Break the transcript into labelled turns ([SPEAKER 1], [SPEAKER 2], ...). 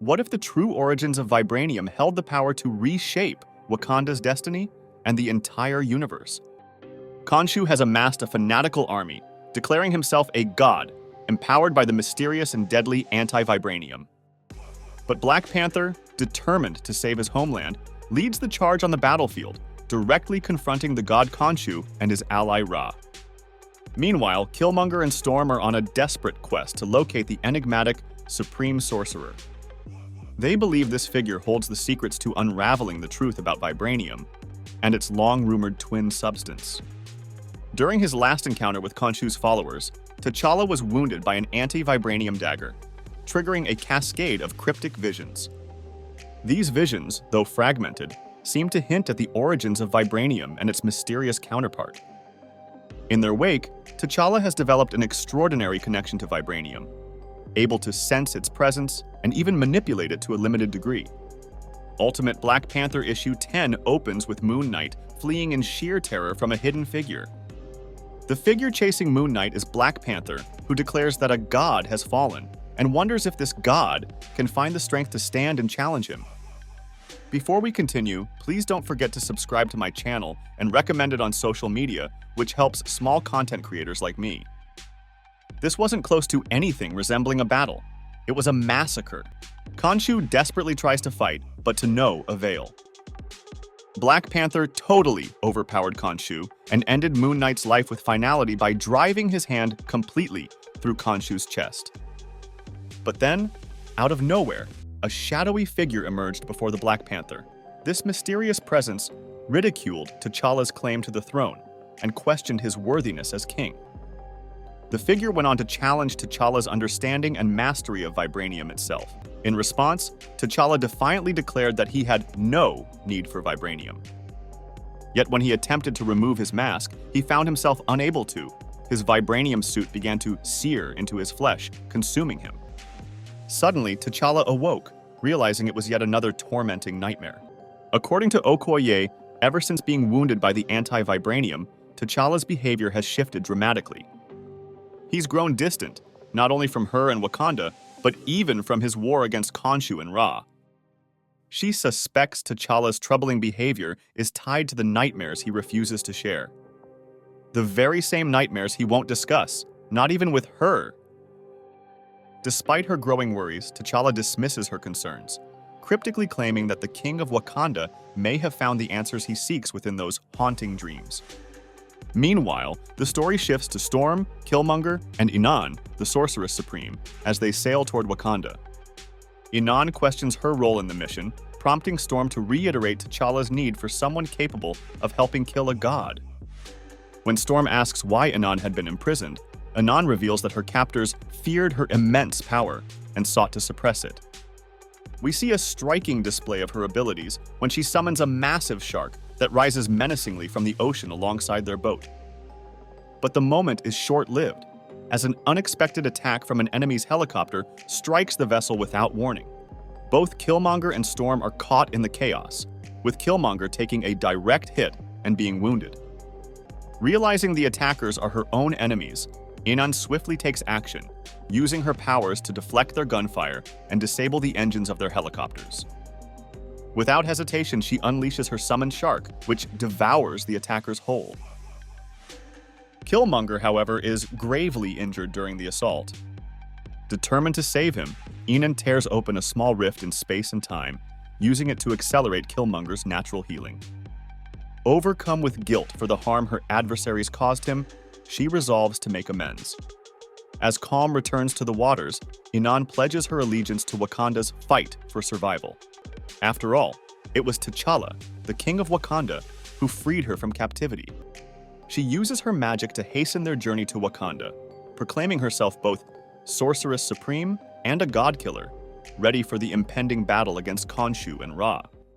[SPEAKER 1] What if the true origins of vibranium held the power to reshape Wakanda's destiny and the entire universe? Khonshu has amassed a fanatical army, declaring himself a god, empowered by the mysterious and deadly anti-vibranium. But Black Panther, determined to save his homeland, leads the charge on the battlefield, directly confronting the god Khonshu and his ally Ra. Meanwhile, Killmonger and Storm are on a desperate quest to locate the enigmatic Supreme Sorcerer. They believe this figure holds the secrets to unraveling the truth about vibranium and its long-rumored twin substance. During his last encounter with Khonshu's followers, T'Challa was wounded by an anti-vibranium dagger, triggering a cascade of cryptic visions. These visions, though fragmented, seem to hint at the origins of vibranium and its mysterious counterpart. In their wake, T'Challa has developed an extraordinary connection to vibranium, able to sense its presence and even manipulate it to a limited degree. Ultimate Black Panther issue 10 opens with Moon Knight fleeing in sheer terror from a hidden figure. The figure chasing Moon Knight is Black Panther, who declares that a god has fallen and wonders if this god can find the strength to stand and challenge him. Before we continue, please don't forget to subscribe to my channel and recommend it on social media, which helps small content creators like me. This wasn't close to anything resembling a battle. It was a massacre. Khonshu desperately tries to fight, but to no avail. Black Panther totally overpowered Khonshu and ended Moon Knight's life with finality by driving his hand completely through Khonshu's chest. But then, out of nowhere, a shadowy figure emerged before the Black Panther. This mysterious presence ridiculed T'Challa's claim to the throne and questioned his worthiness as king. The figure went on to challenge T'Challa's understanding and mastery of vibranium itself. In response, T'Challa defiantly declared that he had no need for vibranium. Yet when he attempted to remove his mask, he found himself unable to. His vibranium suit began to sear into his flesh, consuming him. Suddenly, T'Challa awoke, realizing it was yet another tormenting nightmare. According to Okoye, ever since being wounded by the anti-vibranium, T'Challa's behavior has shifted dramatically. He's grown distant, not only from her and Wakanda, but even from his war against Khonshu and Ra. She suspects T'Challa's troubling behavior is tied to the nightmares he refuses to share. The very same nightmares he won't discuss, not even with her. Despite her growing worries, T'Challa dismisses her concerns, cryptically claiming that the king of Wakanda may have found the answers he seeks within those haunting dreams. Meanwhile, the story shifts to Storm, Killmonger, and Inan, the Sorceress Supreme, as they sail toward Wakanda. Inan questions her role in the mission, prompting Storm to reiterate T'Challa's need for someone capable of helping kill a god. When Storm asks why Inan had been imprisoned, Inan reveals that her captors feared her immense power and sought to suppress it. We see a striking display of her abilities when she summons a massive shark that rises menacingly from the ocean alongside their boat. But the moment is short-lived, as an unexpected attack from an enemy's helicopter strikes the vessel without warning. Both Killmonger and Storm are caught in the chaos, with Killmonger taking a direct hit and being wounded. Realizing the attackers are her own enemies, Inan swiftly takes action, using her powers to deflect their gunfire and disable the engines of their helicopters. Without hesitation, she unleashes her summoned shark, which devours the attackers whole. Killmonger, however, is gravely injured during the assault. Determined to save him, Inan tears open a small rift in space and time, using it to accelerate Killmonger's natural healing. Overcome with guilt for the harm her adversaries caused him, she resolves to make amends. As calm returns to the waters, Inan pledges her allegiance to Wakanda's fight for survival. After all, it was T'Challa, the king of Wakanda, who freed her from captivity. She uses her magic to hasten their journey to Wakanda, proclaiming herself both Sorceress Supreme and a god killer, ready for the impending battle against Khonshu and Ra.